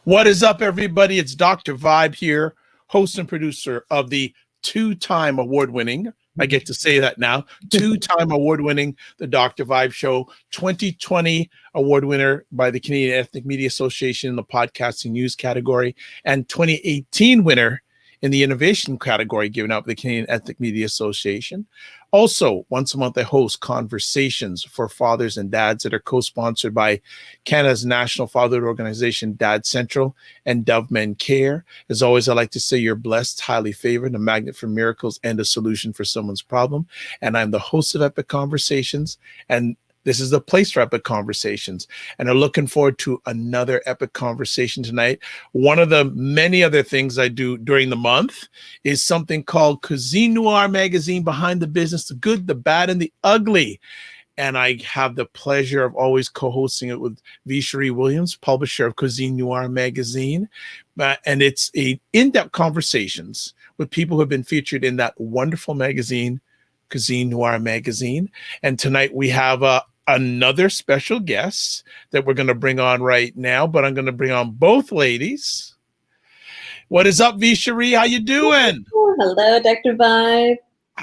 What is up, everybody? It's Dr. Vibe here, host and producer of the two-time award-winning, I get to say that now, two-time award-winning The Dr. Vibe Show, 2020 award winner by the Canadian Ethnic Media Association in the podcasting news category, and 2018 winner in the innovation category given out by the Canadian Ethnic Media Association. Also, once a month, I host conversations for fathers and dads that are co-sponsored by Canada's national fatherhood organization, Dad Central, and Dove Men Care. As always, I like to say you're blessed, highly favored, a magnet for miracles, and a solution for someone's problem. And I'm the host of Epic Conversations, and this is the place for Epic Conversations. And I'm looking forward to another epic conversation tonight. One of the many other things I do during the month is something called Cuisine Noir Magazine, Behind the Business, the Good, the Bad, and the Ugly. And I have the pleasure of always co-hosting it with Sheree Williams, publisher of Cuisine Noir Magazine. And it's in-depth conversations with people who have been featured in that wonderful magazine, Cuisine Noir Magazine. And tonight we have another special guest that we're going to bring on right now, but I'm going to bring on both ladies. What is up, Sheree? How you doing? Hello, Dr. Vibe.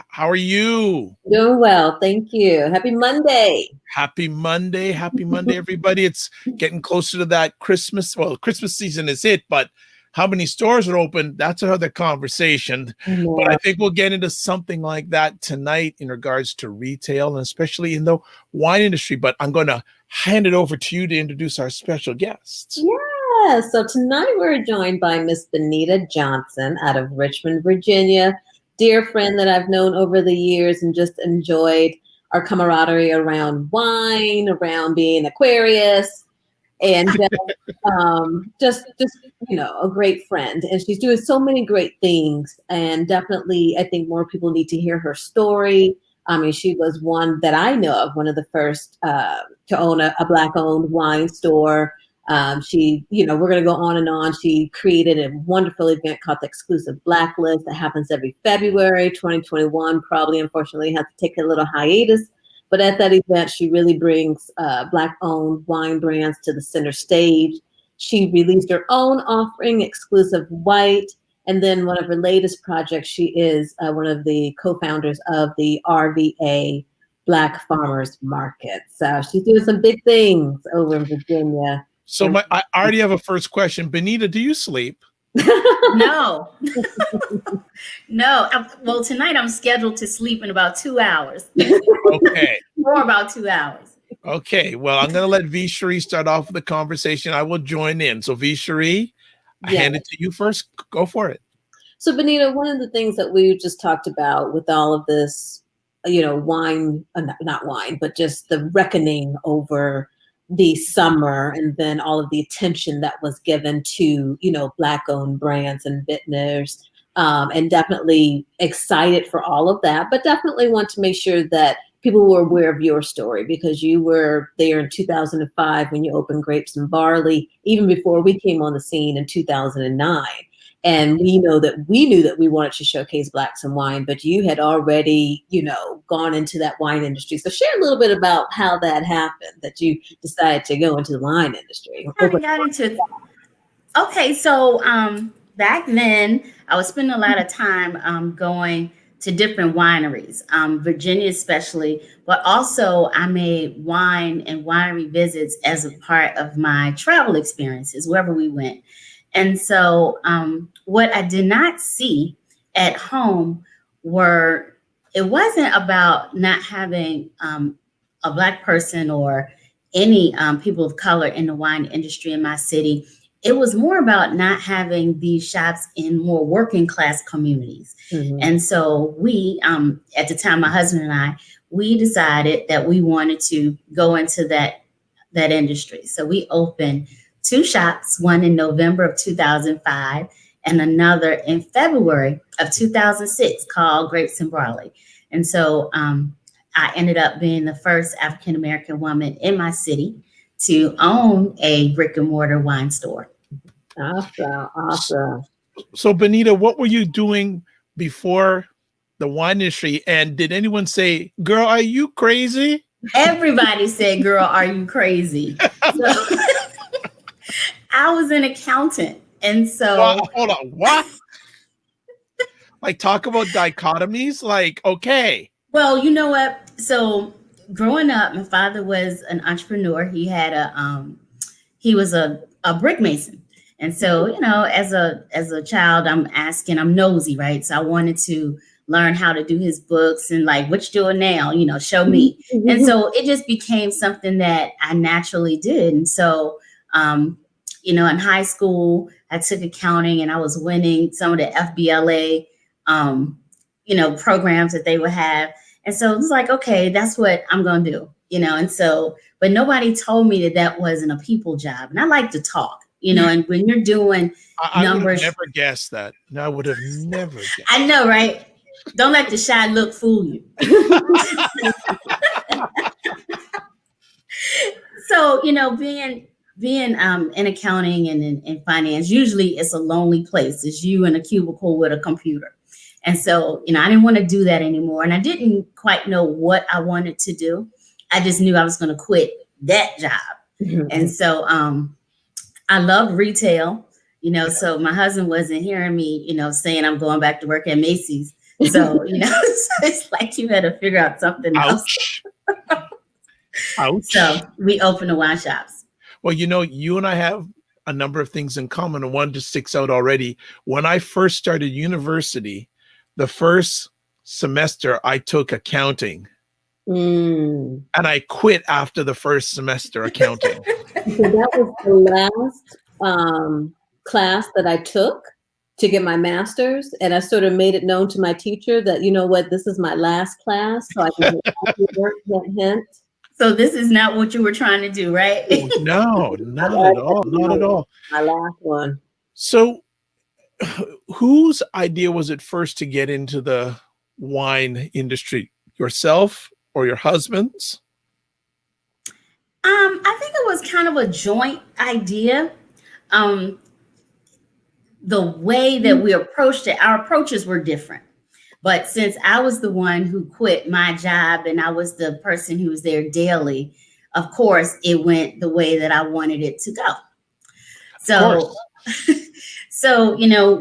How are you? Doing well, thank you. Happy Monday. Happy Monday. Happy Monday, everybody. It's getting closer to that Christmas. Well, Christmas season is it, but how many stores are open? That's another conversation. Yeah. But I think we'll get into something like that tonight in regards to retail and especially in the wine industry. But I'm going to hand it over to you to introduce our special guests. Yeah. So tonight we're joined by Miss Benita Johnson out of Richmond, Virginia. Dear friend that I've known over the years and just enjoyed our camaraderie around wine, around being Aquarius. And just you know, a great friend, and she's doing so many great things, and definitely I think more people need to hear her story. I mean, she was one that I know of, one of the first to own a Black-owned wine store. She, you know, we're going to go on and on. She created a wonderful event called the Exclusive Blacklist that happens every February. 2021 probably, unfortunately, had to take a little hiatus. But at that event, she really brings Black-owned wine brands to the center stage. She released her own offering, Exclusive White. And then one of her latest projects, she is one of the co-founders of the RVA Black Farmers Market. So she's doing some big things over in Virginia. So I already have a first question. Benita, do you sleep? No. No. Well, tonight I'm scheduled to sleep in about 2 hours. Okay. Or about 2 hours. Okay. Well, I'm going to let Sheree start off with the conversation. I will join in. So Sheree, I hand it to you first. Go for it. So Benita, one of the things that we just talked about with all of this, you know, wine, not wine, but just the reckoning over the summer, and then all of the attention that was given to, you know, Black-owned brands and vintners, and definitely excited for all of that, but definitely want to make sure that people were aware of your story, because you were there in 2005 when you opened Grapes and Barley, even before we came on the scene in 2009. And we knew that we wanted to showcase Blacks in wine, but you had already, you know, gone into that wine industry. So share a little bit about how that happened, that you decided to go into the wine industry. Okay, so back then I was spending a lot of time going to different wineries, Virginia especially, but also I made wine and winery visits as a part of my travel experiences wherever we went. And so what I did not see at home it wasn't about not having a Black person or any people of color in the wine industry in my city. It was more about not having these shops in more working class communities. Mm-hmm. And so we, at the time, my husband and I, we decided that we wanted to go into that industry. So we opened 2 shops, one in November of 2005 and another in February of 2006 called Grapes and Barley. And so I ended up being the first African-American woman in my city to own a brick and mortar wine store. Awesome. So Benita, what were you doing before the wine industry? And did anyone say, girl, are you crazy? Everybody said, girl, are you crazy? So, I was was an accountant. And so Hold on, what? Like, talk about dichotomies. Like, okay. Well, you know what? So growing up, my father was an entrepreneur. He was a brick mason. And so, as a child, I'm nosy, right? So I wanted to learn how to do his books and like, what you doing now? Show me. And so it just became something that I naturally did. And so, in high school, I took accounting and I was winning some of the FBLA, programs that they would have. And so it was like, okay, that's what I'm going to do, and so, but nobody told me that wasn't a people job. And I like to talk, and when you're doing numbers. I would have never guessed that. No, I would have never guessed. I know, right? Don't let the shy look fool you. So, being in accounting and in finance, usually it's a lonely place. It's you in a cubicle with a computer. And so, I didn't want to do that anymore. And I didn't quite know what I wanted to do. I just knew I was going to quit that job. Mm-hmm. And so I loved retail, so my husband wasn't hearing me, saying I'm going back to work at Macy's. So, so it's like you had to figure out something else. Ouch. So we opened the wine shops. Well, you and I have a number of things in common, and one just sticks out already. When I first started university, the first semester I took accounting, and I quit after the first semester accounting. So that was the last class that I took to get my master's, and I sort of made it known to my teacher that, this is my last class, so I can work that hint. So this is not what you were trying to do, right? No, not at all. Not at all. My last one. So whose idea was it first to get into the wine industry? Yourself or your husband's? I think it was kind of a joint idea. The way that we approached it, our approaches were different. But since I was the one who quit my job and I was the person who was there daily, of course, it went the way that I wanted it to go. So,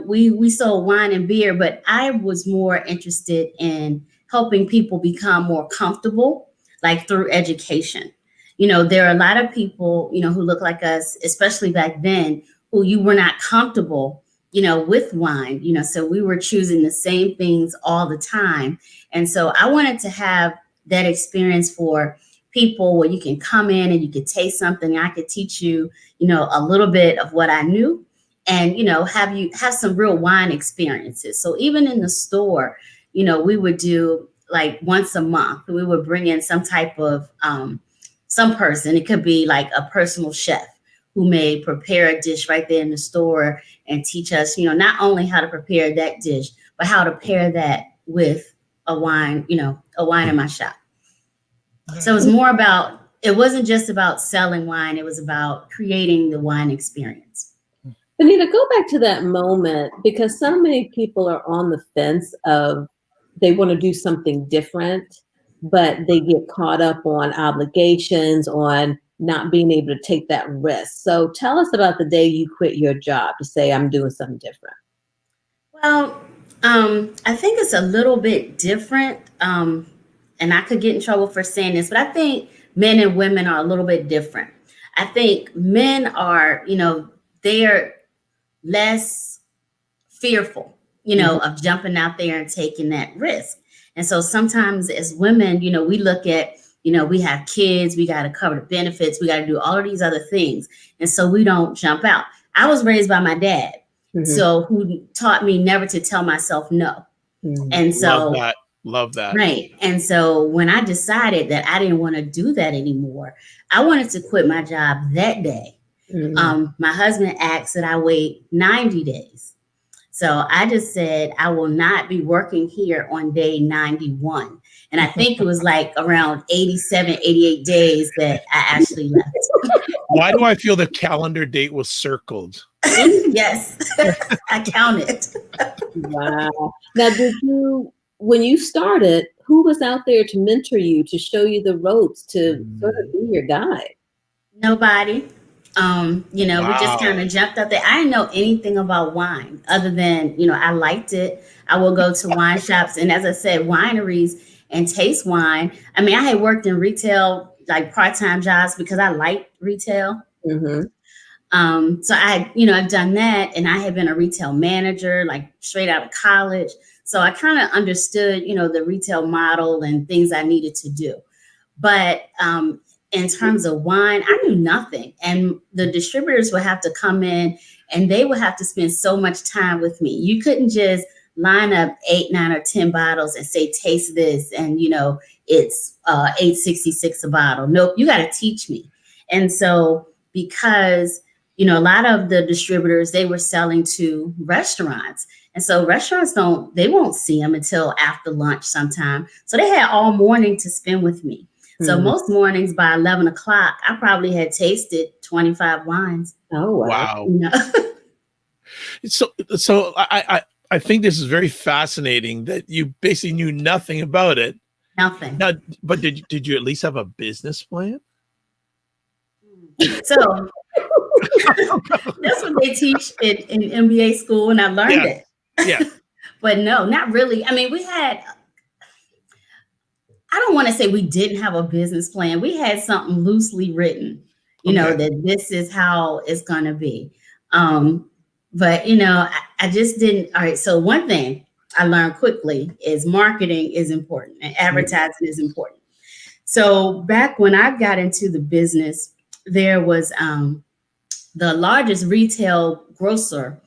we sold wine and beer, but I was more interested in helping people become more comfortable, like through education. There are a lot of people, who look like us, especially back then, who you were not comfortable with wine, so we were choosing the same things all the time. And so I wanted to have that experience for people where you can come in and you could taste something. I could teach you, a little bit of what I knew and, have some real wine experiences. So even in the store, we would do like once a month, we would bring in some type of some person. It could be like a personal chef who may prepare a dish right there in the store and teach us, not only how to prepare that dish, but how to pair that with a wine in my shop. So it wasn't just about selling wine. It was about creating the wine experience. Benita, go back to that moment, because so many people are on the fence of they want to do something different, but they get caught up on obligations, on not being able to take that risk. So tell us about the day you quit your job to say, I'm doing something different. Well, I think it's a little bit different. And I could get in trouble for saying this, but I think men and women are a little bit different. I think men are, they are less fearful, of jumping out there and taking that risk. And so sometimes as women, we look at, we have kids, we got to cover the benefits, we got to do all of these other things. And so we don't jump out. I was raised by my dad, so who taught me never to tell myself no. And so love that. Right. And so when I decided that I didn't want to do that anymore, I wanted to quit my job that day. My husband asked that I wait 90 days. So I just said, I will not be working here on day 91. And I think it was like around 87, 88 days that I actually left. Why do I feel the calendar date was circled? Yes, I counted. Wow. Now, when you started, who was out there to mentor you, to show you the ropes, to sort of be your guide? Nobody. We just kind of jumped up there. I didn't know anything about wine other than, I liked it. I will go to wine shops. And as I said, wineries and taste wine. I mean, I had worked in retail, like part-time jobs because I liked retail. So I've done that, and I had been a retail manager, like straight out of college. So I kind of understood, the retail model and things I needed to do. But in terms of wine, I knew nothing. And the distributors would have to come in and they would have to spend so much time with me. You couldn't just line up 8, 9, or 10 bottles and say, taste this. And, it's $8.66 a bottle. Nope, you got to teach me. And so because, a lot of the distributors, they were selling to restaurants. And so restaurants they won't see them until after lunch sometime. So they had all morning to spend with me. So most mornings by 11 o'clock, I probably had tasted 25 wines. Oh, wow. So I think this is very fascinating that you basically knew nothing about it. Nothing. Now, but did you at least have a business plan? So that's what they teach in MBA school, and I learned it. Yeah. But no, not really. I mean, I don't want to say we didn't have a business plan. We had something loosely written, that this is how it's going to be. But, I just didn't. All right. So one thing I learned quickly is marketing is important and advertising is important. So back when I got into the business, there was the largest retail grocer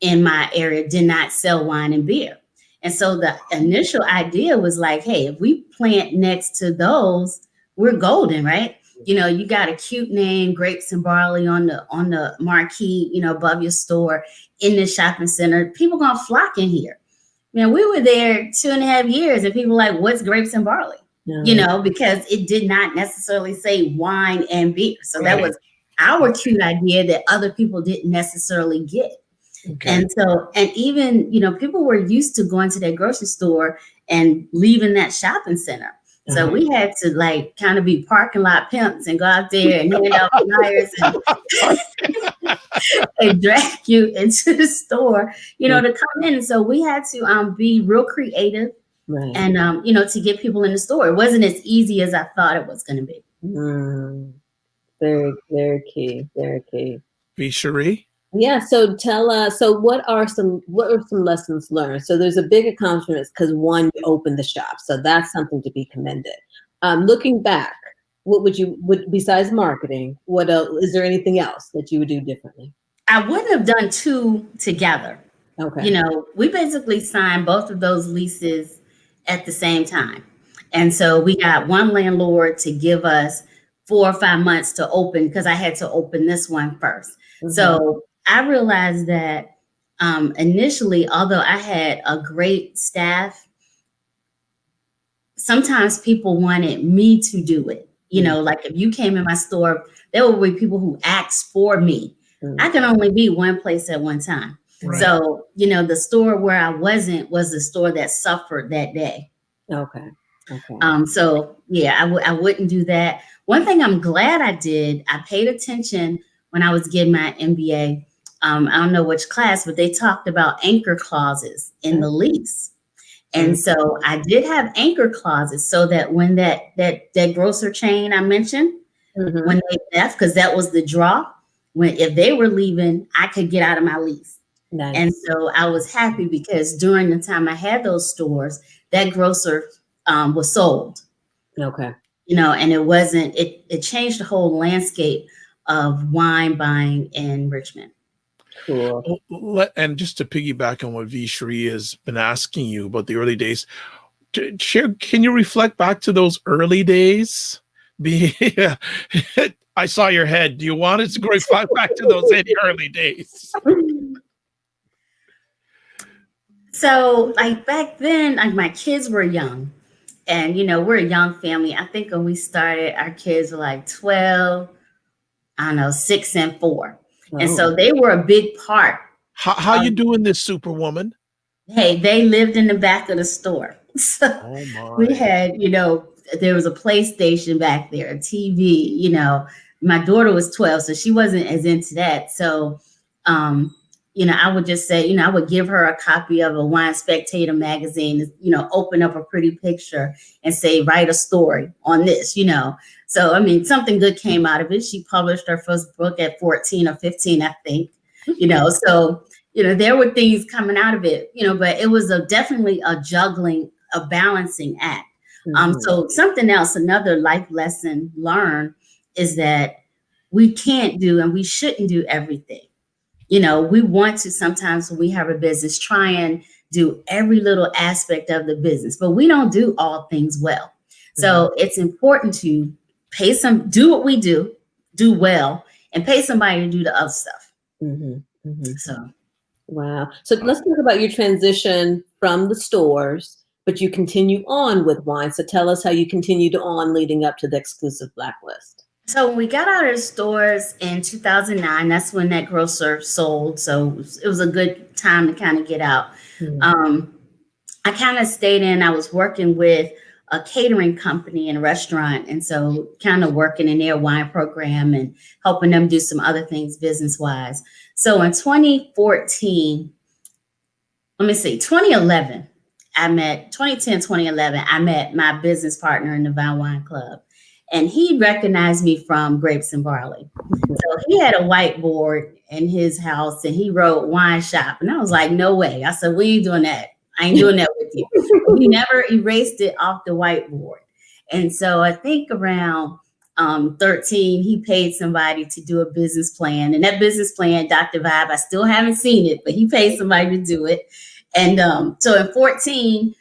in my area did not sell wine and beer. And so the initial idea was like, hey, if we plant next to those, we're golden, right? You got a cute name, Grapes and Barley on the marquee, above your store in the shopping center. People gonna flock in here. Man, we were there 2.5 years and people were like, what's Grapes and Barley? Because it did not necessarily say wine and beer. So that was our cute idea that other people didn't necessarily get. Okay. And so, and even, people were used to going to their grocery store and leaving that shopping center. So we had to kind of be parking lot pimps and go out there and hand out flyers and drag you into the store, to come in. And so we had to be real creative and, to get people in the store. It wasn't as easy as I thought it was going to be. Very, very key. Very key. Sheree? Yeah. So tell us. So what are some lessons learned? So there's a big accomplishment because one, you opened the shop. So that's something to be commended. Looking back, what would besides marketing? What else? Is there anything else that you would do differently? I wouldn't have done two together. Okay. We basically signed both of those leases at the same time, and so we got one landlord to give us 4 or 5 months to open because I had to open this one first. So I realized that initially, although I had a great staff, sometimes people wanted me to do it. Like if you came in my store, there would be people who asked for me. I can only be one place at one time. Right. So, the store where I wasn't was the store that suffered that day. Okay. So yeah, I wouldn't do that. One thing I'm glad I did, I paid attention when I was getting my MBA. I don't know which class, but they talked about anchor clauses in the lease. And so I did have anchor clauses so that when that grocer chain I mentioned, when they left, because that was the draw, if they were leaving, I could get out of my lease. Nice. And so I was happy because during the time I had those stores, that grocer was sold. Okay. And it changed the whole landscape of wine buying in Richmond. Cool. And just to piggyback on what Sheree has been asking you about the early days, can you reflect back to those early days? I saw your head. Do you want us to go reflect back to those early days? So back then, my kids were young. And, we're a young family. I think when we started, our kids were 12, 6 and 4. Oh. And so they were a big part. How you doing this, Superwoman? Hey, they lived in the back of the store. So we had, there was a PlayStation back there, a TV, my daughter was 12, so she wasn't as into that. So, I would just say, I would give her a copy of a Wine Spectator magazine, open up a pretty picture and say, write a story on this, So, something good came out of it. She published her first book at 14 or 15, I think, so, there were things coming out of it, but it was definitely a juggling, a balancing act. So something else, another life lesson learned is that we can't do and we shouldn't do everything. We want to sometimes when we have a business, try and do every little aspect of the business, but we don't do all things well. So it's important to do what we do well, and pay somebody to do the other stuff. So. Wow. So let's talk about your transition from the stores, but you continue on with wine. So tell us how you continued on leading up to the Exclusive Blacklist. So when we got out of the stores in 2009, that's when that grocer sold. So it was a good time to kind of get out. I kind of stayed in. I was working with a catering company and a restaurant. And so kind of working in their wine program and helping them do some other things business-wise. So in 2011, 2010, 2011, I met my business partner in the Vine Wine Club. And he recognized me from Grapes and Barley. So he had a whiteboard in his house and he wrote wine shop. And I was like, no way. I said, we ain't doing that. I ain't doing that with you. He never erased it off the whiteboard. And so I think around 13, he paid somebody to do a business plan. And that business plan, Dr. Vibe, I still haven't seen it, but he paid somebody to do it. And so in 14,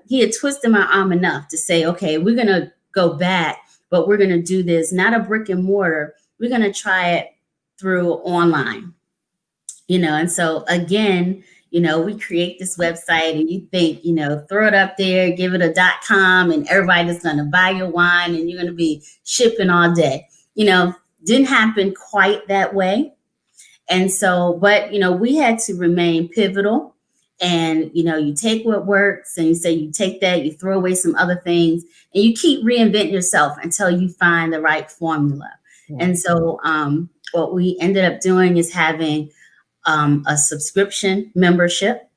he had twisted my arm enough to say, okay, we're going to go back, but we're going to do this, not a brick and mortar. We're going to try it through online, and so again, we create this website and you think, throw it up there, give it a .com and everybody's going to buy your wine and you're going to be shipping all day. Didn't happen quite that way. And so, but, we had to remain pivotal. And, you take what works and you say you take that, you throw away some other things and you keep reinventing yourself until you find the right formula. And so what we ended up doing is having a subscription membership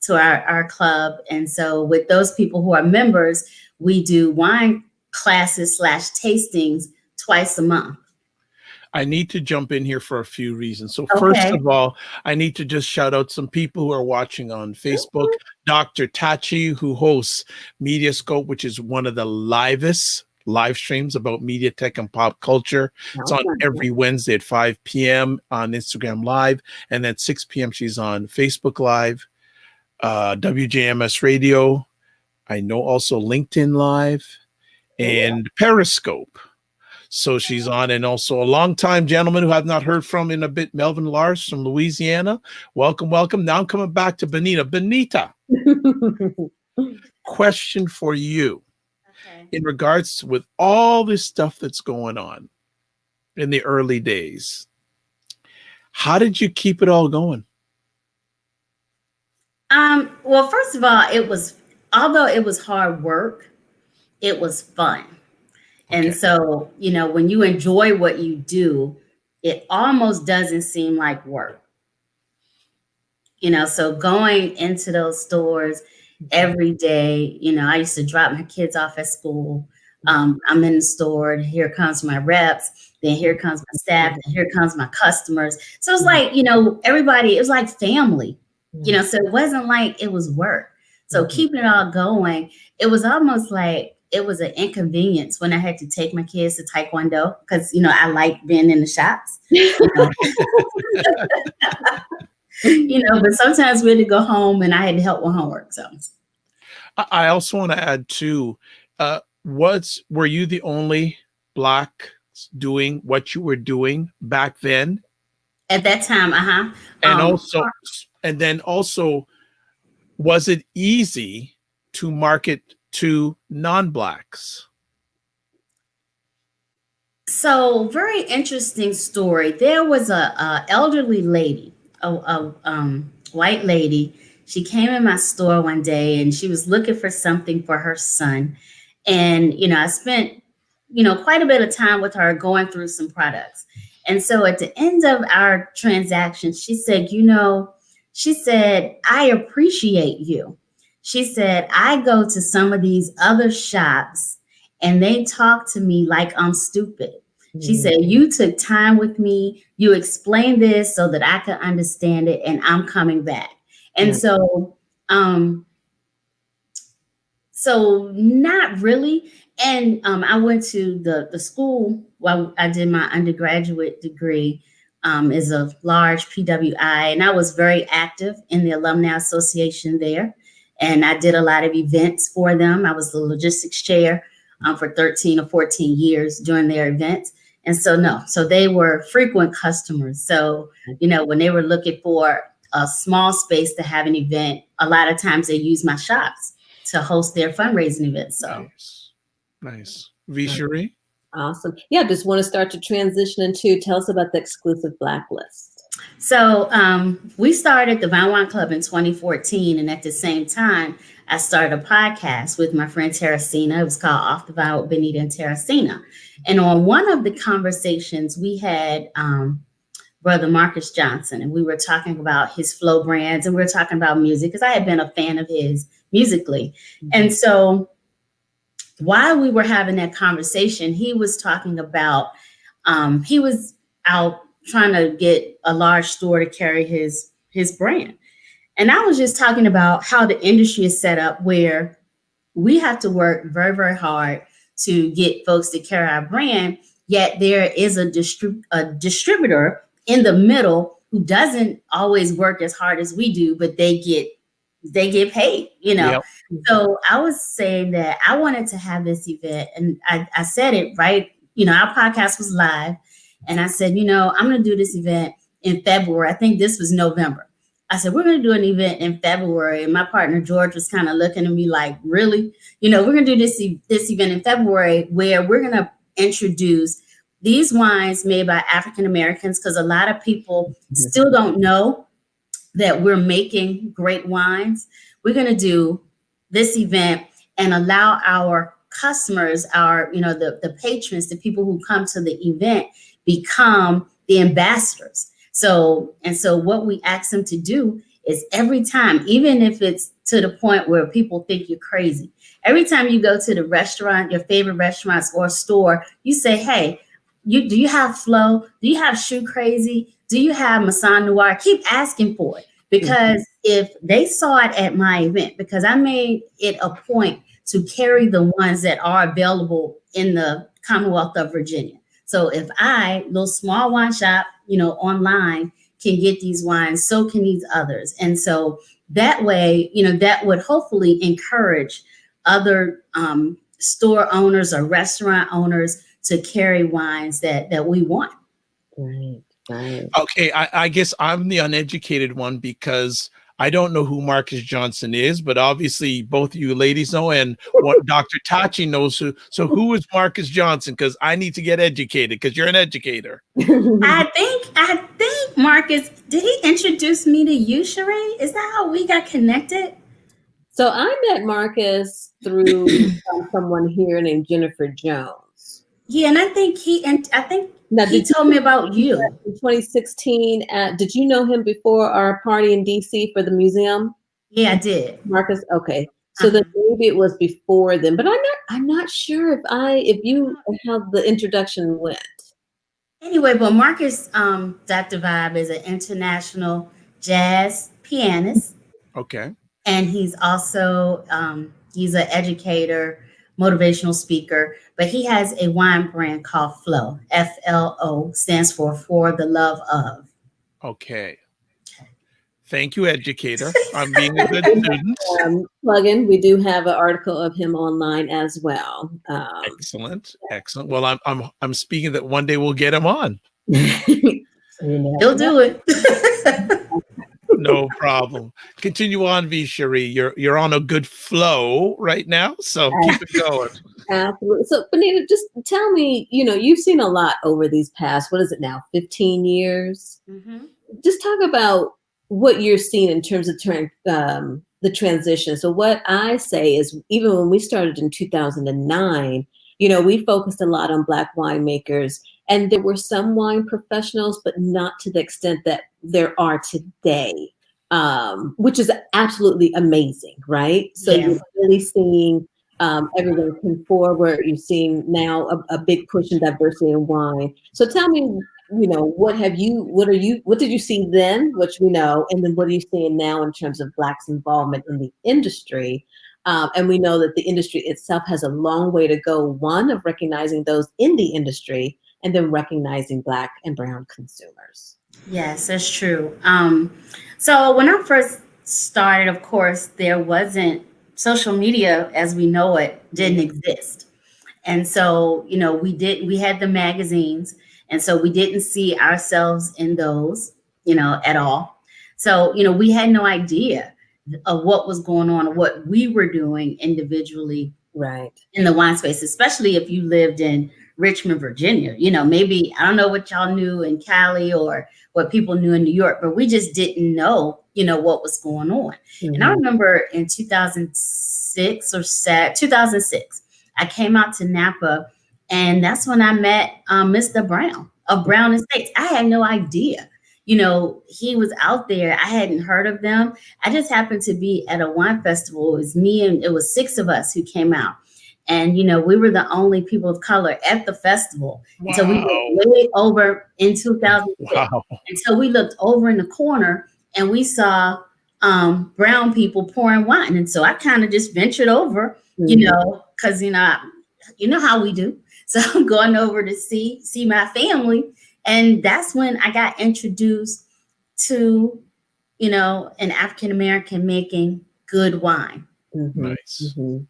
to our club. And so with those people who are members, we do wine classes / tastings twice a month. I need to jump in here for a few reasons. So first of all, I need to just shout out some people who are watching on Facebook. Dr. Tachi, who hosts Mediascope, which is one of the livest live streams about media, tech, and pop culture. It's on every Wednesday at 5 p.m. on Instagram Live. And at 6 p.m. she's on Facebook Live, WJMS Radio. I know also LinkedIn Live and Periscope. So she's on, and also a longtime gentleman who I've not heard from in a bit, Melvin Lars from Louisiana. Welcome, welcome. Now I'm coming back to Benita. Benita, question for you. In regards to with all this stuff that's going on in the early days, how did you keep it all going? Well, first of all, although it was hard work, it was fun. And so, when you enjoy what you do, it almost doesn't seem like work. So going into those stores every day, I used to drop my kids off at school. I'm in the store, and here comes my reps, then here comes my staff, and here comes my customers. So it's like, everybody, it was like family, so it wasn't like it was work. So keeping it all going, it was almost like it was an inconvenience when I had to take my kids to Taekwondo because, I like being in the shops, but sometimes we had to go home and I had to help with homework. So I also want to add too, were you the only Black doing what you were doing back then? At that time, And then also, was it easy to market to non-Blacks? So very interesting story. There was a elderly lady, a white lady. She came in my store one day and she was looking for something for her son. And, I spent quite a bit of time with her going through some products. And so at the end of our transaction, she said, I appreciate you. She said, I go to some of these other shops and they talk to me like I'm stupid. She said, you took time with me. You explained this so that I could understand it, and I'm coming back. And so not really. And I went to the school while I did my undergraduate degree, is a large PWI, and I was very active in the Alumni Association there. And I did a lot of events for them. I was the logistics chair for 13 or 14 years during their events. And so they were frequent customers. So, when they were looking for a small space to have an event, a lot of times they use my shops to host their fundraising events. So nice. Sheree? Awesome. Yeah, just want to start to transition into, tell us about the Exclusive Blacklist. So we started the Vine Club in 2014. And at the same time, I started a podcast with my friend Teresina. It was called Off the Vine with Benita and Teresina. And on one of the conversations, we had Brother Marcus Johnson, and we were talking about his flow brands, and we were talking about music because I had been a fan of his musically. And so while we were having that conversation, he was talking about, he was out trying to get a large store to carry his brand. And I was just talking about how the industry is set up, where we have to work very, very hard to get folks to carry our brand. Yet there is a distributor in the middle who doesn't always work as hard as we do, but they get paid, Yep. So I was saying that I wanted to have this event, and I said it right. Our podcast was live, and I said, I'm going to do this event in February. I think this was November. I said, we're going to do an event in February. And my partner, George, was kind of looking at me like, really? We're going to do this event in February where we're going to introduce these wines made by African Americans, because a lot of people still don't know that we're making great wines. We're going to do this event and allow our customers, the patrons, the people who come to the event, become the ambassadors. So what we ask them to do is every time, even if it's to the point where people think you're crazy, every time you go to the restaurant, your favorite restaurants or store, you say, hey, do you have Flow? Do you have Shoe Crazy? Do you have Masson Noir? Keep asking for it, because if they saw it at my event, because I made it a point to carry the ones that are available in the Commonwealth of Virginia. So if little small wine shop, online, can get these wines, so can these others. And so that way, that would hopefully encourage other store owners or restaurant owners to carry wines that we want. Right. Okay, I guess I'm the uneducated one, because I don't know who Marcus Johnson is, but obviously both of you ladies know, and what Dr. Tachi knows who. So who is Marcus Johnson? Because I need to get educated, because you're an educator. I think Marcus, did he introduce me to you, Sheree? Is that how we got connected? So I met Marcus through someone here named Jennifer Jones. Yeah, and I think he told me about you. In 2016, did you know him before our party in DC for the museum? Yeah, I did. Marcus, okay. So then maybe it was before then, but I'm not sure how the introduction went. Anyway, but Marcus, Dr. Vibe, is an international jazz pianist. Okay. And he's also he's an educator, motivational speaker, but he has a wine brand called Flow. FLO stands for the love of. Okay. Thank you, educator. I'm being a good student. Plug-in, we do have an article of him online as well. Excellent. Well, I'm speaking that one day we'll get him on. He'll do it. No problem. Continue on, Sheree. You're on a good flow right now, so keep it going. Absolutely. So, Benita, just tell me, you've seen a lot over these past, what is it now, 15 years? Mm-hmm. Just talk about what you're seeing in terms of the transition. So what I say is, even when we started in 2009, we focused a lot on Black winemakers, and there were some wine professionals, but not to the extent that there are today, which is absolutely amazing, right? So you're really seeing everyone come forward. You're seeing now a big push in diversity in wine. So tell me, what did you see then, which we know, and then what are you seeing now in terms of Blacks' involvement in the industry? And we know that the industry itself has a long way to go, one, of recognizing those in the industry, and then recognizing Black and brown consumers. Yes, that's true. So when I first started, of course, there wasn't social media as we know it, didn't exist. And so, we had the magazines, and so we didn't see ourselves in those, at all. So, we had no idea of what was going on or what we were doing individually, right, in the wine space, especially if you lived in Richmond, Virginia. Maybe, I don't know what y'all knew in Cali or what people knew in New York, but we just didn't know, what was going on. Mm-hmm. And I remember in 2006, I came out to Napa, and that's when I met Mr. Brown of Brown Estates. I had no idea, he was out there. I hadn't heard of them. I just happened to be at a wine festival. It was me, and it was 6 of us who came out. And, we were the only people of color at the festival. Wow. So we were way over in 2006. Wow. And so we looked over in the corner and we saw brown people pouring wine. And so I kind of just ventured over, because, you know how we do. So I'm going over to see my family. And that's when I got introduced to, an African-American making good wine. Mm-hmm. Nice. Mm-hmm.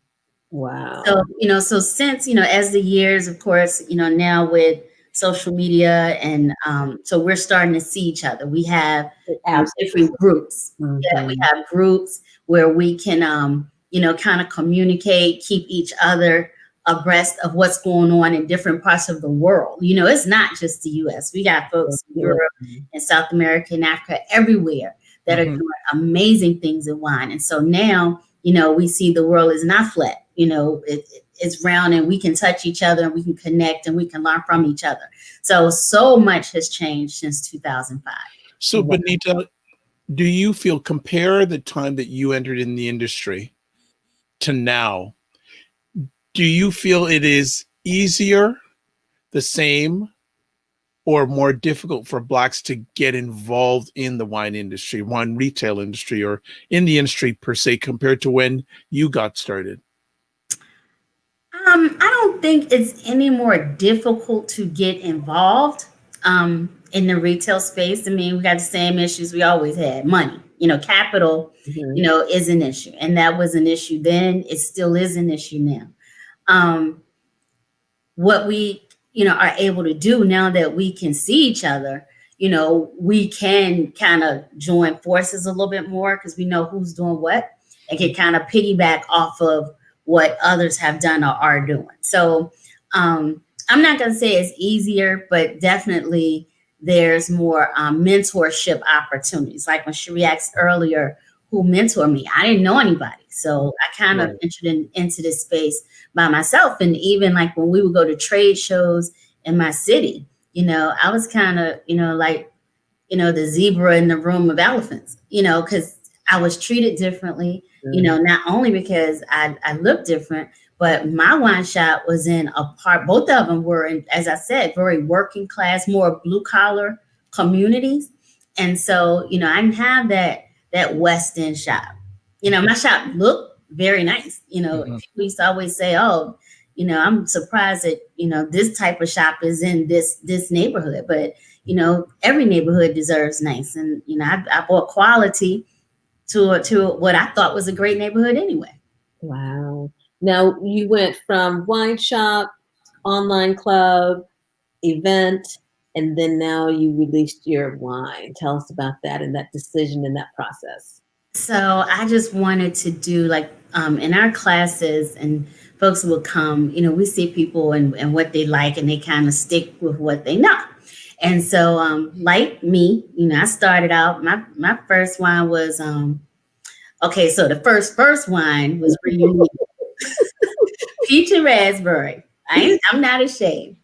Wow. So, so since, as the years, of course, now with social media and so we're starting to see each other. We have different groups. Mm-hmm. Yeah, we have groups where we can, kind of communicate, keep each other abreast of what's going on in different parts of the world. It's not just the US. We got folks in Europe and South America and Africa, everywhere that are doing amazing things in wine. And so now, we see the world is not flat. It's round, and we can touch each other, and we can connect, and we can learn from each other. So much has changed since 2005. So, Benita, do you feel, compare the time that you entered in the industry to now, do you feel it is easier, the same, or more difficult for Blacks to get involved in the wine industry, wine retail industry, or in the industry per se, compared to when you got started? I don't think it's any more difficult to get involved in the retail space. I mean, we got the same issues we always had. Money, capital, is an issue. And that was an issue then. It still is an issue now. What we, are able to do now that we can see each other, we can kind of join forces a little bit more because we know who's doing what and can kind of piggyback off of what others have done or are doing. So I'm not going to say it's easier, but definitely there's more mentorship opportunities. Like when Sheree asked earlier, who mentored me? I didn't know anybody. So I kind of entered into this space by myself. And even like when we would go to trade shows in my city, I was kind of, like, the zebra in the room of elephants, because I was treated differently. Not only because I looked different, but my wine shop was in a part, both of them were in, as I said, very working class, more blue collar communities. And so, I didn't have that West End shop. My shop looked very nice. People used to always say, oh, I'm surprised that, this type of shop is in this neighborhood, but, every neighborhood deserves nice. And, I bought quality to what I thought was a great neighborhood anyway. Wow. Now you went from wine shop, online club, event, and then now you released your wine. Tell us about that and that decision and that process. So I just wanted to do like in our classes, and folks will come, we see people and what they like, and they kind of stick with what they know. And so, like me, I started out, my first wine was, so the first wine was really peach and raspberry. I'm not ashamed.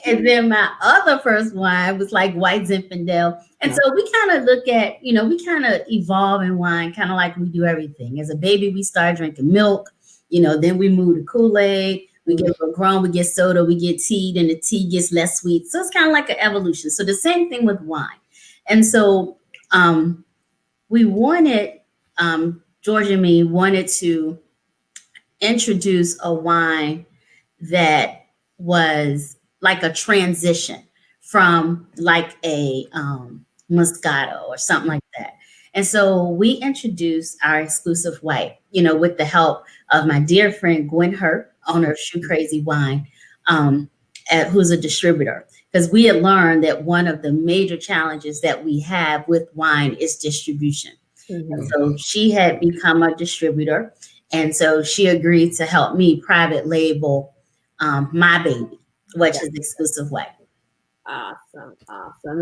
And then my other first wine was like White Zinfandel. And so we kind of look at, we kind of evolve in wine, kind of like we do everything. As a baby, we start drinking milk, then we move to Kool-Aid. We get grown, we get soda, we get tea, and the tea gets less sweet. So it's kind of like an evolution. So the same thing with wine. And so we wanted, George and me wanted to introduce a wine that was like a transition from like a Moscato or something like that. And so we introduced our exclusive white, with the help of my dear friend Gwen Hurt, owner of Shoe Crazy Wine, who's a distributor. Because we had learned that one of the major challenges that we have with wine is distribution. And so she had become a distributor. And so she agreed to help me private label my baby, which is exclusive white. Awesome.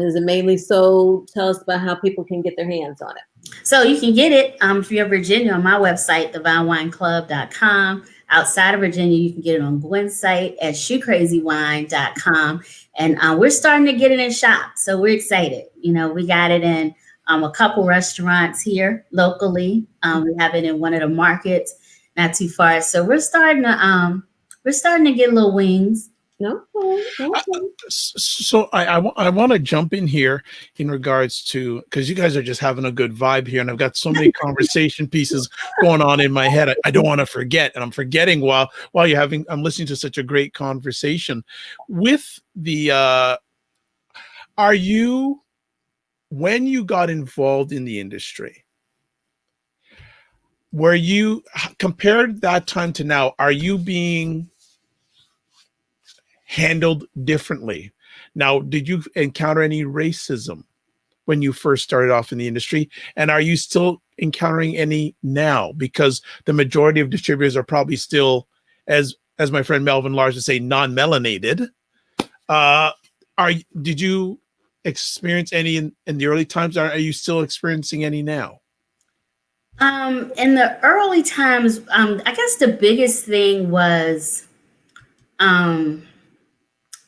Is it mainly sold? Tell us about how people can get their hands on it. So you can get it if you're in Virginia on my website, thevinewineclub.com. Outside of Virginia, you can get it on Gwen's site at shoecrazywine.com. And we're starting to get it in shops. So we're excited. We got it in a couple restaurants here locally. We have it in one of the markets not too far. So we're starting to get little wings. Okay. So I want to jump in here in regards to, because you guys are just having a good vibe here, and I've got so many conversation pieces going on in my head. I don't want to forget, and I'm forgetting while I'm listening to such a great conversation. With the when you got involved in the industry, were you, compared that time to now, are you being handled differently? Now, did you encounter any racism when you first started off in the industry? And are you still encountering any now? Because the majority of distributors are probably still, as my friend Melvin Lars would say, non-melanated. Did you experience any in the early times? Are you still experiencing any now? In the early times, I guess the biggest thing was,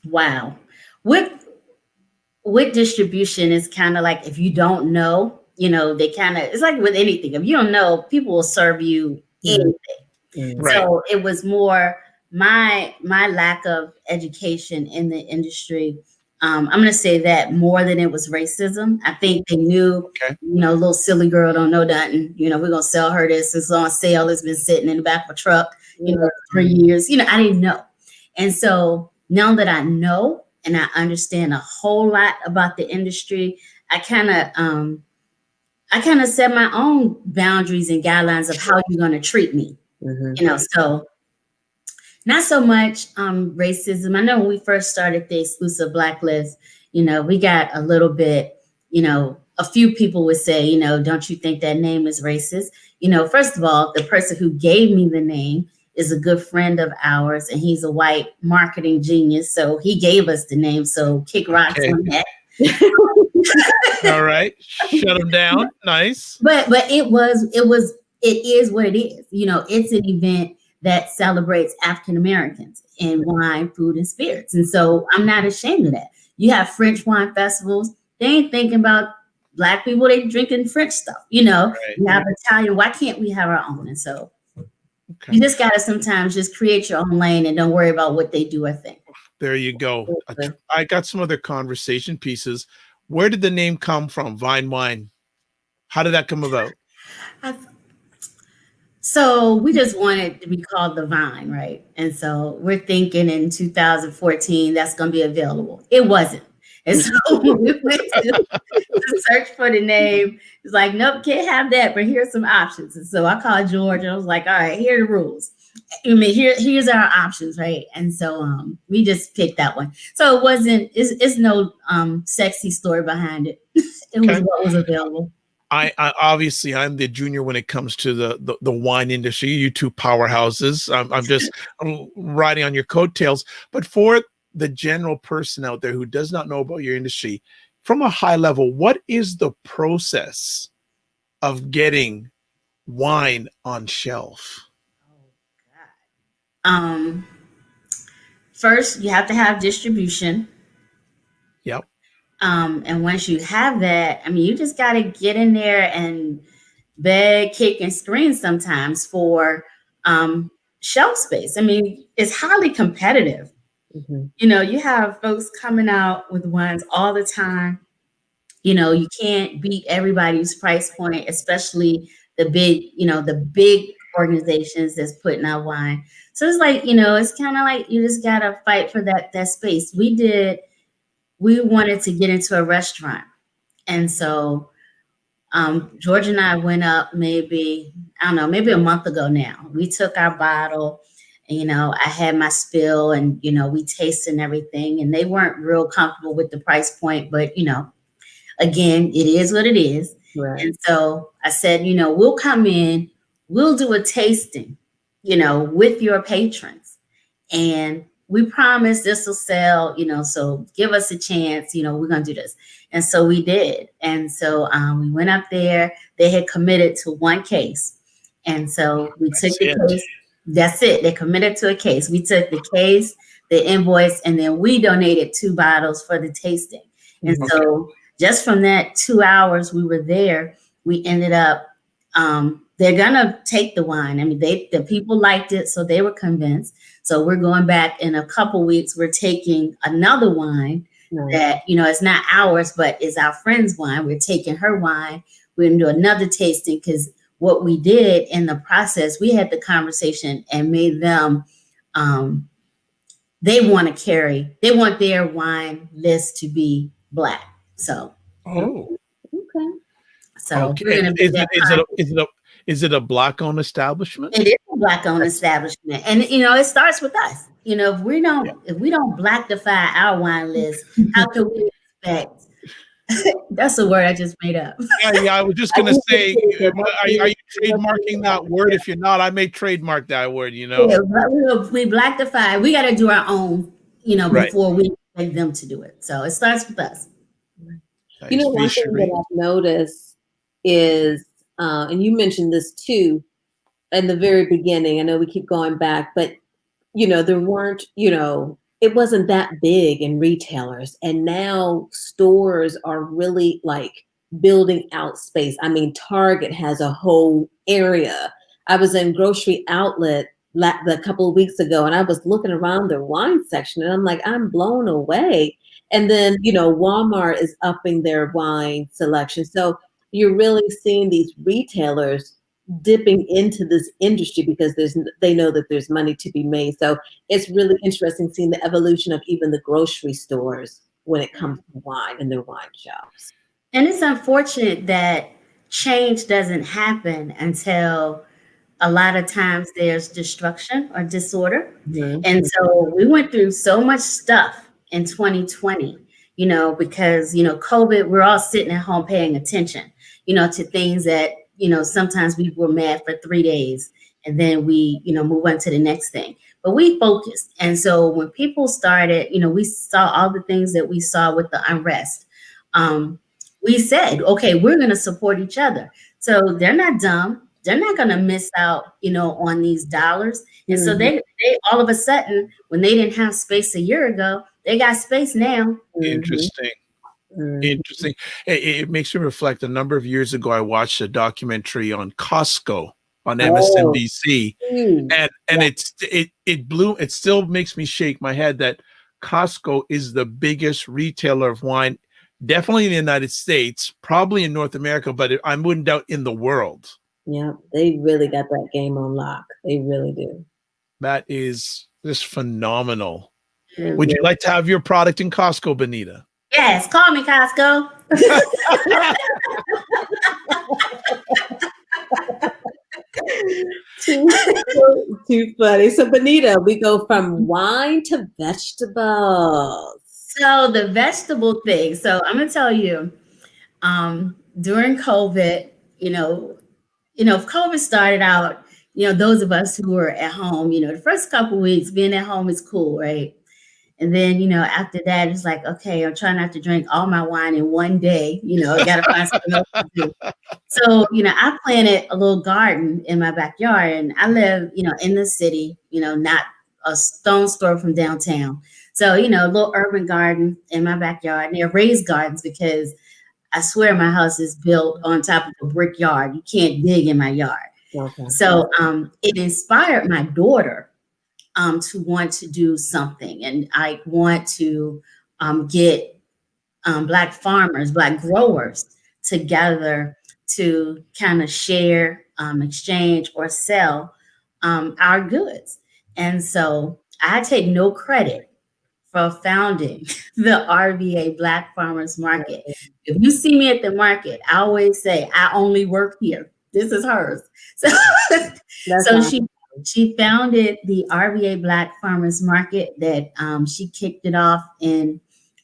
wow. With distribution, it's kind of like, if you don't know, they kind of, it's like with anything. If you don't know, people will serve you anything. Right. So it was more my lack of education in the industry. I'm going to say that more than it was racism. I think they knew, little silly girl don't know nothing. We're going to sell her this. It's on sale. It's been sitting in the back of a truck, 3 years. I didn't know. And so now that I know and I understand a whole lot about the industry, I kind of set my own boundaries and guidelines of how you're going to treat me. So not so much racism. I know when we first started the Exclusive Blacklist, we got a little bit, a few people would say, don't you think that name is racist? First of all, the person who gave me the name is a good friend of ours, and he's a white marketing genius. So he gave us the name. So kick rocks on that. All right. Shut him down. Nice. But it is what it is. It's an event that celebrates African Americans in wine, food, and spirits. And so I'm not ashamed of that. You have French wine festivals. They ain't thinking about Black people. They drinking French stuff. You have Italian. Why can't we have our own? And so you just got to sometimes just create your own lane and don't worry about what they do or think. There you go. I got some other conversation pieces. Where did the name come from? Vine Wine. How did that come about? So we just wanted to be called The Vine, right? And so we're thinking in 2014 that's going to be available. It wasn't. And so when we went to search for the name, it's like, nope, can't have that, but here's some options. And so I called George and I was like, all right, here are the rules. Here's our options, right? And so we just picked that one. So it's no sexy story behind it. It was what was available. I obviously I'm the junior when it comes to the wine industry. You two powerhouses. I'm just riding on your coattails. But for the general person out there who does not know about your industry, from a high level, what is the process of getting wine on shelf? Oh First, you have to have distribution. Yep. And once you have that, I mean, you just got to get in there and beg, kick, and scream sometimes for shelf space. I mean, it's highly competitive. Mm-hmm. You know, you have folks coming out with wines all the time. You know, you can't beat everybody's price point, especially the big organizations that's putting out wine. So it's like, it's kind of like you just got to fight for that space. We wanted to get into a restaurant. And so George and I went up maybe a month ago now. We took our bottle, and, I had my spill, and, we tasted and everything, and they weren't real comfortable with the price point, but, again, it is what it is. Right. And so I said, we'll come in, we'll do a tasting, with your patrons. And we promise this will sell, so give us a chance, we're going to do this. And so we did. And so we went up there. They had committed to one case. And so we took the case. That's it. They committed to a case. We took the case, the invoice, and then we donated 2 bottles for the tasting. And so just from that 2 hours we were there, we ended up, they're going to take the wine. I mean, the people liked it, so they were convinced. So we're going back in a couple weeks. We're taking another wine that, it's not ours, but is our friend's wine. We're taking her wine. We're going to do another tasting, because what we did in the process, we had the conversation and made them, they want their wine list to be Black. So. Okay. So okay. Is it a Black-owned establishment? It is a Black-owned establishment, and it starts with us. If we don't Blackify our wine list, how can we expect? That's a word I just made up. Yeah, I was just gonna say, are you trademarking that word? If you're not, I may trademark that word. Yeah, we Blackify. We got to do our own, before we expect them to do it. So it starts with us. One thing that I've noticed is, and you mentioned this too, in the very beginning. I know we keep going back, but there weren't, it wasn't that big in retailers, and now stores are really like building out space. I mean, Target has a whole area. I was in Grocery Outlet a couple of weeks ago, and I was looking around their wine section, and I'm like, I'm blown away. And then, Walmart is upping their wine selection. So you're really seeing these retailers dipping into this industry because they know that there's money to be made. So it's really interesting seeing the evolution of even the grocery stores when it comes to wine and their wine shops. And it's unfortunate that change doesn't happen until a lot of times there's destruction or disorder. Mm-hmm. And so we went through so much stuff in 2020, because, COVID, we're all sitting at home paying attention, to things that, sometimes we were mad for 3 days, and then we, move on to the next thing. But we focused. And so when people started, we saw all the things that we saw with the unrest. We said, okay, we're going to support each other. So they're not dumb. They're not going to miss out, on these dollars. And so they all of a sudden, when they didn't have space a year ago, they got space now. Interesting. Interesting. It makes me reflect. A number of years ago, I watched a documentary on Costco on MSNBC, and it blew. It still makes me shake my head that Costco is the biggest retailer of wine, definitely in the United States, probably in North America, but I wouldn't doubt in the world. Yeah, they really got that game on lock. They really do. That is just phenomenal. Mm-hmm. Would you like to have your product in Costco, Benita? Yes, call me Costco. Too funny. So, Benita, we go from wine to vegetables. So the vegetable thing. So I'm gonna tell you, during COVID, if COVID started out, those of us who were at home, the first couple of weeks being at home is cool, right? And then, after that, it's like, okay, I'm trying not to drink all my wine in one day. I got to find something else to do. So, I planted a little garden in my backyard, and I live, in the city, not a stone's throw from downtown. So, a little urban garden in my backyard. And they're raised gardens because I swear my house is built on top of a brick yard. You can't dig in my yard. Okay. So it inspired my daughter to want to do something. And I want to get Black farmers, Black growers together to kind of share, exchange, or sell our goods. And so I take no credit for founding the RVA Black Farmers Market. If you see me at the market, I always say, I only work here. This is hers. So, she founded the RVA Black Farmers Market that she kicked it off in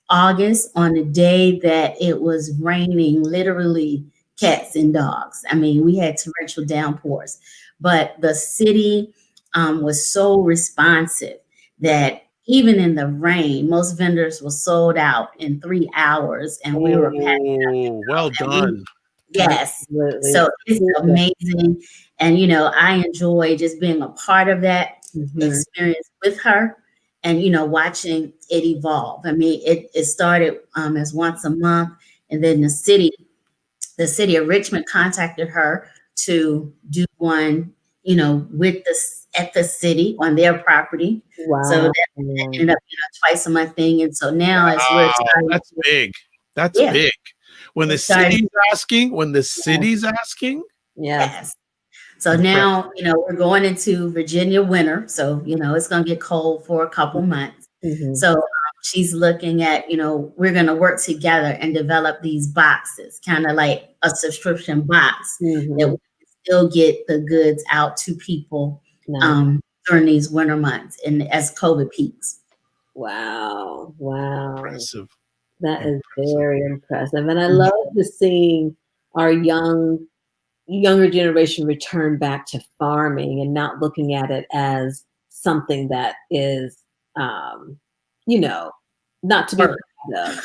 August on the day that it was raining, literally cats and dogs. I mean, we had torrential downpours, but the city was so responsive that even in the rain, most vendors were sold out in 3 hours, and we were packing up. Well done. Yes. Absolutely. So it's amazing. And, I enjoy just being a part of that experience with her and, watching it evolve. I mean, it started as once a month, and then the city of Richmond contacted her to do one, at the city on their property. Wow. So that ended up, twice a month thing. And so now as we're starting, that's big. That's big. When the city's asking, yes. So now, we're going into Virginia winter. So, it's going to get cold for a couple months. So she's looking at, we're going to work together and develop these boxes, kind of like a subscription box that we can still get the goods out to people during these winter months and as COVID peaks. Wow. impressive. That is very impressive. And I love to see our younger generation return back to farming and not looking at it as something that is, not to be proud of,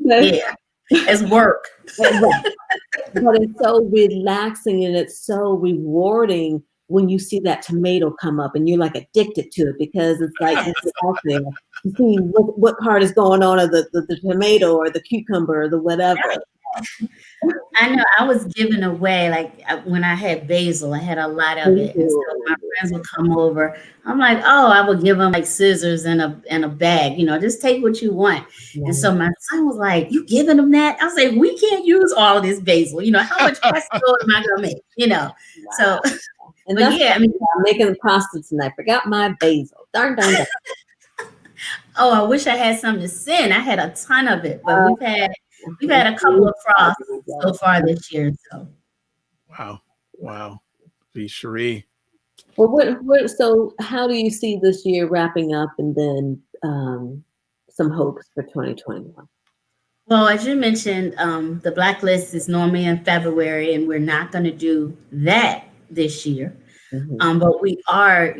Yeah, it's work. But it's so relaxing and it's so rewarding when you see that tomato come up and you're like addicted to it because it's like it's out there to see what part is going on of the tomato or the cucumber or the whatever. I know I was giving away, like when I had basil, I had a lot of it. And so my friends would come over. I'm like, I would give them like scissors and a bag, just take what you want. Yeah. And so my son was like, you giving them that? I was like, we can't use all this basil. How much pesto am I going to make? Wow. So, and I'm making pasta tonight. Forgot my basil. Darn. I wish I had something to send. I had a ton of it, but we've had a couple of frosts so far this year. So, wow, Sheree. Well, so how do you see this year wrapping up, and then some hopes for 2021? Well, as you mentioned, the Blacklist is normally in February, and we're not going to do that this year. But we are,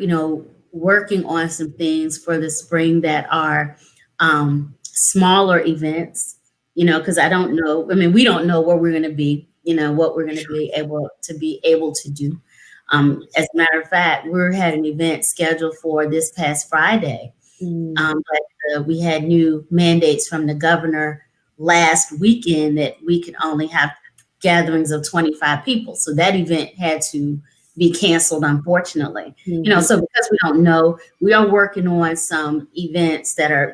working on some things for the spring that are smaller events. Because I don't know. I mean, we don't know where we're going to be. What we're going to be able to do. As a matter of fact, we had an event scheduled for this past Friday, but we had new mandates from the governor last weekend that we could only have gatherings of 25 people. So that event had to be canceled, unfortunately. So because we don't know, we are working on some events that are,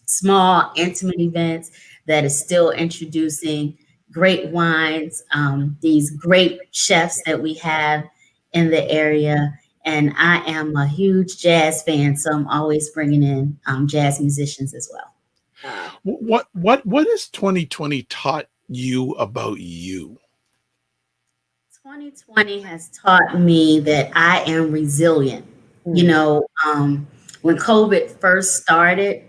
small, intimate events that is still introducing great wines, these great chefs that we have in the area. And I am a huge jazz fan, so I'm always bringing in jazz musicians as well. What has 2020 taught you about you? 2020 has taught me that I am resilient. When COVID first started,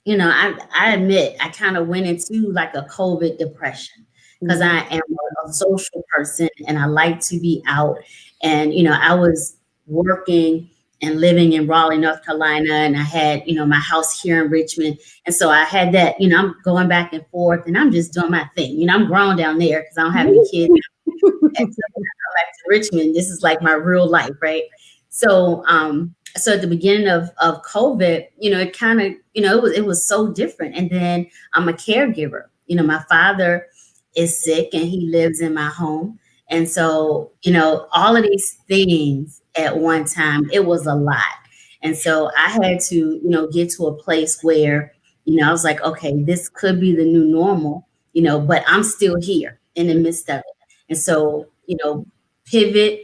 I admit I kind of went into like a COVID depression because I am a social person and I like to be out. And, I was working and living in Raleigh, North Carolina, and I had, my house here in Richmond. And so I had that, I'm going back and forth and I'm just doing my thing. I'm grown down there because I don't have any kids. And so when I come back to Richmond, this is like my real life, right? So at the beginning of COVID, it kind of, it was so different. And then I'm a caregiver. My father is sick and he lives in my home. And so, all of these things at one time, it was a lot. And so I had to, get to a place where, I was like, okay, this could be the new normal, but I'm still here in the midst of it. And so, pivot,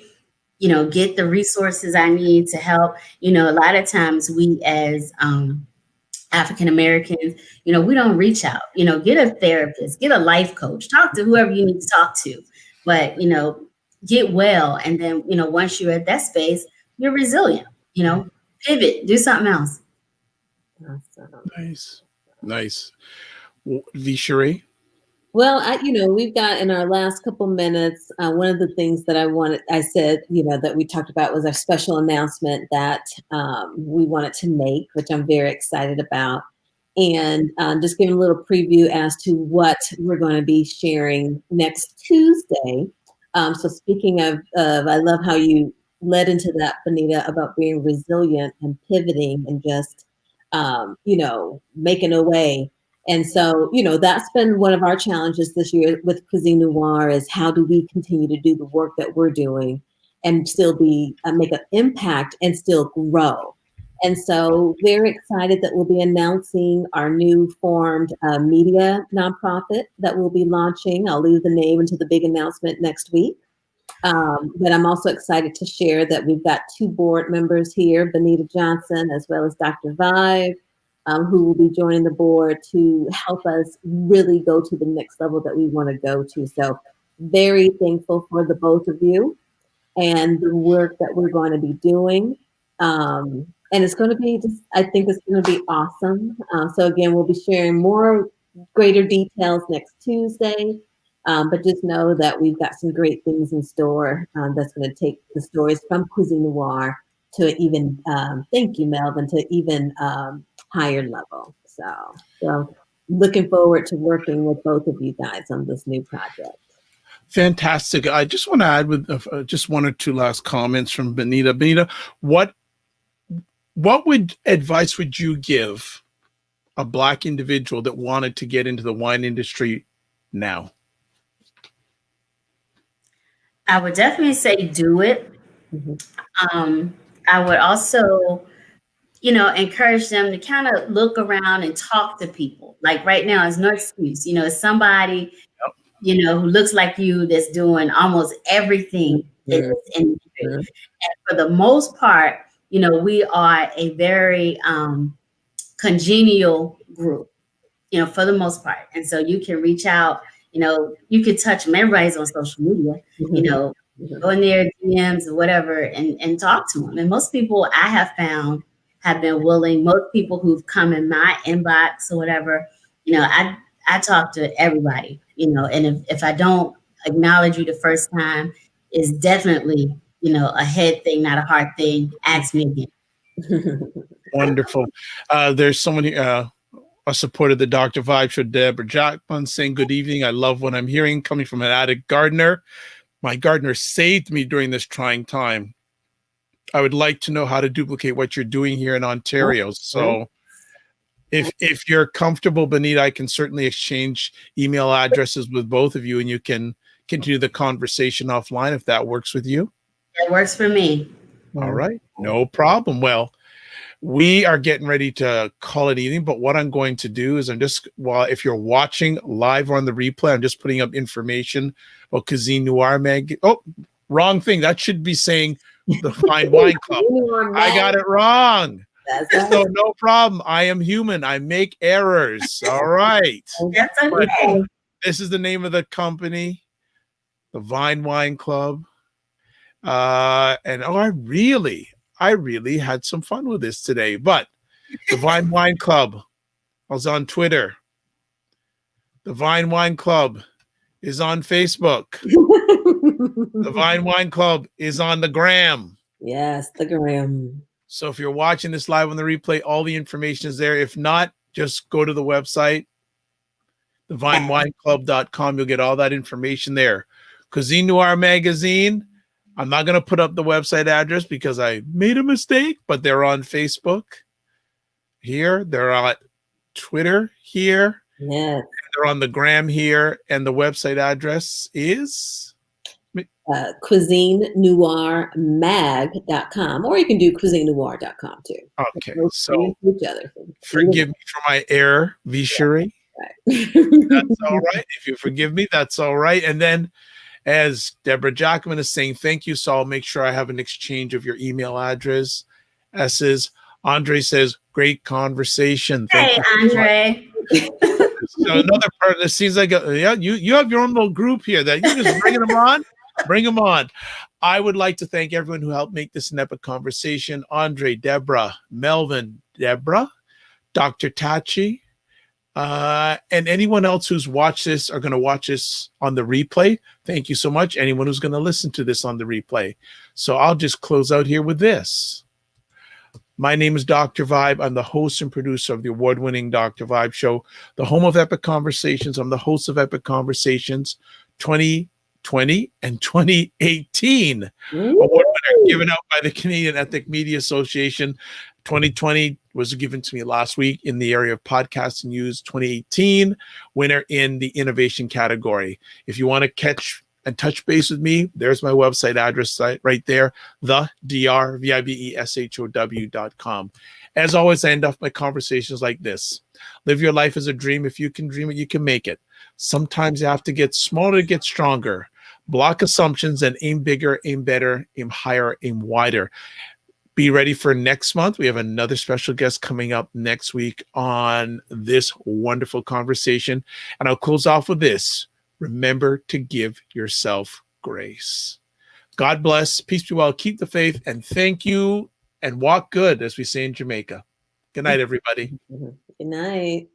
get the resources I need to help. A lot of times we as African Americans, we don't reach out, get a therapist, get a life coach, talk to whoever you need to talk to, but, get well. And then, once you're at that space, you're resilient, pivot, do something else. Awesome. Nice. The Sheree? Well, we've got in our last couple minutes, one of the things that I said, that we talked about was our special announcement that we wanted to make, which I'm very excited about. And just giving a little preview as to what we're going to be sharing next Tuesday. So speaking of, I love how you led into that, Benita, about being resilient and pivoting and just, making a way. And so, that's been one of our challenges this year with Cuisine Noir is how do we continue to do the work that we're doing and still make an impact and still grow. And so very excited that we'll be announcing our new formed media nonprofit that we'll be launching. I'll leave the name until the big announcement next week. But I'm also excited to share that we've got 2 board members here, Benita Johnson, as well as Dr. Vibe, who will be joining the board to help us really go to the next level that we want to go to. So very thankful for the both of you and the work that we're going to be doing. And it's going to be I think it's going to be awesome. So again, we'll be sharing more greater details next Tuesday. But just know that we've got some great things in store that's going to take the stories from Cuisine Noir to even, thank you, Melvin, to even higher level. So looking forward to working with both of you guys on this new project. Fantastic. I just want to add with just 1 or 2 last comments from Benita. Benita, what advice would you give a Black individual that wanted to get into the wine industry now? I would definitely say do it. Mm-hmm. I would also, encourage them to kind of look around and talk to people. Like right now, it's no excuse. It's somebody, who looks like you that's doing almost everything in this industry. And for the most part, we are a very congenial group, for the most part. And so you can reach out, you could touch them. Everybody's on social media, go in their DMs or whatever and talk to them. And most people I have found have been willing. Most people who've come in my inbox or whatever, I talk to everybody, and if I don't acknowledge you the first time, it's definitely, a head thing, not a heart thing. Ask me again. Wonderful. There's someone here, a supporter of the Dr. Vibe Show, Deborah Jackman, saying good evening. I love what I'm hearing coming from an addict gardener. My gardener saved me during this trying time. I would like to know how to duplicate what you're doing here in Ontario. So if you're comfortable, Benita, I can certainly exchange email addresses with both of you and you can continue the conversation offline if that works with you. That works for me. All right. No problem. Well, we are getting ready to call it evening, but what I'm going to do is if you're watching live or on the replay, I'm just putting up information about Cuisine Noir Mag. Oh, wrong thing. That should be saying the Fine Wine Club. I got it wrong. So no problem. I am human. I make errors. All right. That's okay. This is the name of the company, the Vine Wine Club. I really had some fun with this today. But the Vine Wine Club, I was on Twitter. The Vine Wine Club is on Facebook. The Vine Wine Club is on the gram. Yes, the gram. So if you're watching this live on the replay, all the information is there. If not, just go to the website, thevinewineclub.com. You'll get all that information there. Cuisine Noir Magazine, I'm not going to put up the website address because I made a mistake, but they're on Facebook here. They're on Twitter here. Yes. They're on the gram here. And the website address is Cuisine Noir Mag.com, or you can do cuisinenoir.com too. okay. So each other. forgive me for my error, Sheree. Right. That's all right. If you forgive me, that's all right. And then, as Deborah Jackman is saying, thank you. So I'll make sure I have an exchange of your email address. Andre says, great conversation. Thank you, Andre. So another part that seems like you have your own little group here that you just bringing them on. Bring them on. I would like to thank everyone who helped make this an epic conversation. Andre, Deborah, Melvin, Deborah, Dr. Tachi, and anyone else who's watched this or going to watch this on the replay. Thank you so much. Anyone who's going to listen to this on the replay. So I'll just close out here with this. My name is Dr. Vibe. I'm the host and producer of the award-winning Dr. Vibe Show, the home of Epic Conversations. I'm the host of Epic Conversations 2020 and 2018. Award winner given out by the Canadian Ethnic Media Association. 2020 was given to me last week in the area of podcast news. 2018 winner in the innovation category. If you want to catch and touch base with me, there's my website address right there, thedrvibeshow.com. As always, I end off my conversations like this. Live your life as a dream. If you can dream it, you can make it. Sometimes you have to get smaller to get stronger. Block assumptions and aim bigger, aim better, aim higher, aim wider. Be ready for next month. We have another special guest coming up next week on this wonderful conversation. And I'll close off with this. Remember to give yourself grace. God bless. Peace be well. Keep the faith. And thank you. And walk good, as we say in Jamaica. Good night, everybody. Good night.